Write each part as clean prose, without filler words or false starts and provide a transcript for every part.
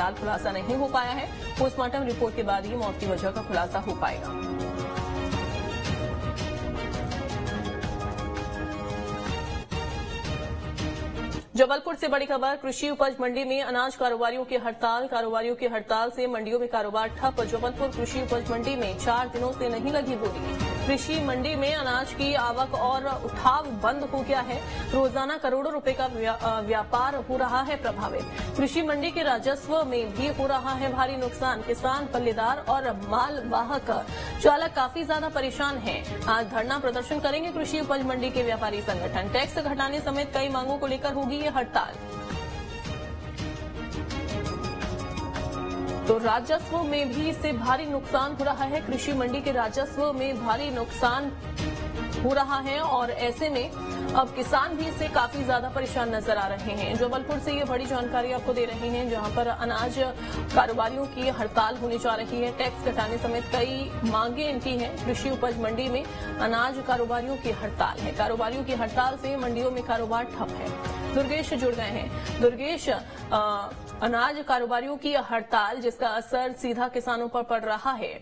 फिलहाल खुलासा नहीं हो पाया है। पोस्टमार्टम रिपोर्ट के बाद ही मौत की वजह का खुलासा हो पाएगा। जबलपुर से बड़ी खबर, कृषि उपज मंडी में अनाज कारोबारियों की हड़ताल। कारोबारियों की हड़ताल से मंडियों में कारोबार ठप। जबलपुर कृषि उपज मंडी में 4 दिनों से नहीं लगी बोली। कृषि मंडी में अनाज की आवक और उठाव बंद हो गया है। रोजाना करोड़ों रुपए का व्यापार हो रहा है प्रभावित। कृषि मंडी के राजस्व में भी हो रहा है भारी नुकसान। किसान, पल्लेदार और माल वाहक चालक काफी ज्यादा परेशान हैं। आज धरना प्रदर्शन करेंगे कृषि उपज मंडी के व्यापारी संगठन। टैक्स घटाने समेत कई मांगों को लेकर होगी ये हड़ताल। तो राजस्व में भी इससे भारी नुकसान हो रहा है। कृषि मंडी के राजस्व में भारी नुकसान हो रहा है और ऐसे में अब किसान भी इससे काफी ज्यादा परेशान नजर आ रहे हैं। जबलपुर से ये बड़ी जानकारी आपको दे रहे हैं, जहां पर अनाज कारोबारियों की हड़ताल होने जा रही है। टैक्स घटाने समेत कई मांगे इनकी हैं। कृषि उपज मंडी में अनाज कारोबारियों की हड़ताल है। कारोबारियों की हड़ताल से मंडियों में कारोबार ठप है। दुर्गेश जुड़ गए हैं। दुर्गेश, अनाज कारोबारियों की हड़ताल जिसका असर सीधा किसानों पर पड़ रहा है।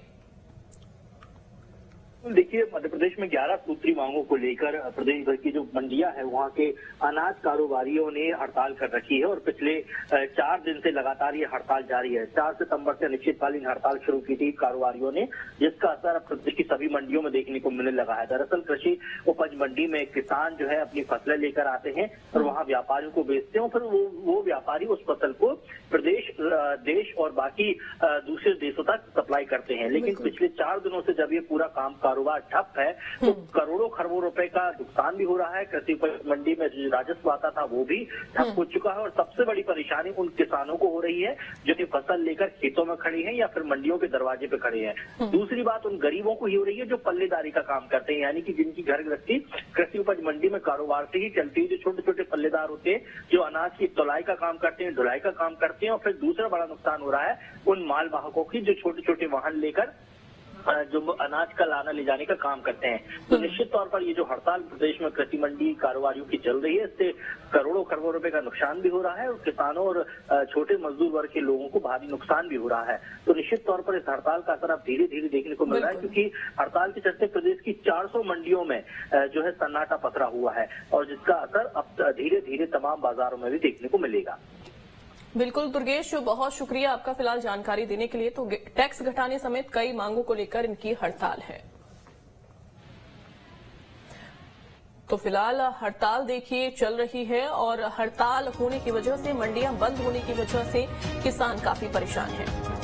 देखिए, मध्य प्रदेश में 11 सूत्री मांगों को लेकर प्रदेश भर की जो मंडियां हैं वहां के अनाज कारोबारियों ने हड़ताल कर रखी है और पिछले 4 दिन से लगातार ये हड़ताल जारी है। 4 सितंबर से अनिश्चितकालीन हड़ताल शुरू की थी कारोबारियों ने, जिसका असर अब प्रदेश की सभी मंडियों में देखने को मिलने लगा है। दरअसल कृषि उपज मंडी में किसान जो है अपनी फसलें लेकर आते हैं और वहां व्यापारियों को बेचते हैं और फिर वो व्यापारी उस फसल को प्रदेश, देश और बाकी दूसरे देशों तक सप्लाई करते हैं। लेकिन पिछले 4 दिनों से जब ये पूरा कारोबार ठप है तो करोड़ों खरबों रुपए का नुकसान भी हो रहा है। कृषि उपज मंडी में जो राजस्व आता था वो भी ठप हो चुका है और सबसे बड़ी परेशानी उन किसानों को हो रही है जो कि फसल लेकर खेतों में खड़ी हैं या फिर मंडियों के दरवाजे पे खड़े हैं। दूसरी बात उन गरीबों को ही हो रही है जो पल्लेदारी का काम करते हैं, यानी कि जिनकी घर गृहस्थी कृषि उपज मंडी में कारोबार से ही चलती है। जो छोटे छोटे पल्लेदार होते हैं जो अनाज की तौलाई का काम करते हैं, ढुलाई का काम करते हैं। और फिर दूसरा बड़ा नुकसान हो रहा है उन माल वाहकों की जो छोटे छोटे वाहन लेकर जो अनाज का लाना ले जाने का काम करते हैं। तो निश्चित तौर पर ये जो हड़ताल प्रदेश में कृषि मंडी कारोबारियों की चल रही है, इससे करोड़ों खरबों रुपए का नुकसान भी हो रहा है और किसानों और छोटे मजदूर वर्ग के लोगों को भारी नुकसान भी हो रहा है। तो निश्चित तौर पर इस हड़ताल का असर अब धीरे धीरे देखने को मिल रहा है, क्योंकि हड़ताल के चलते प्रदेश की 400 मंडियों में जो है सन्नाटा पसरा हुआ है और जिसका असर अब धीरे धीरे तमाम बाजारों में भी देखने को मिलेगा। बिल्कुल दुर्गेश, बहुत शुक्रिया आपका फिलहाल जानकारी देने के लिए। तो टैक्स घटाने समेत कई मांगों को लेकर इनकी हड़ताल है। तो फिलहाल हड़ताल देखिए चल रही है और हड़ताल होने की वजह से, मंडियां बंद होने की वजह से किसान काफी परेशान हैं।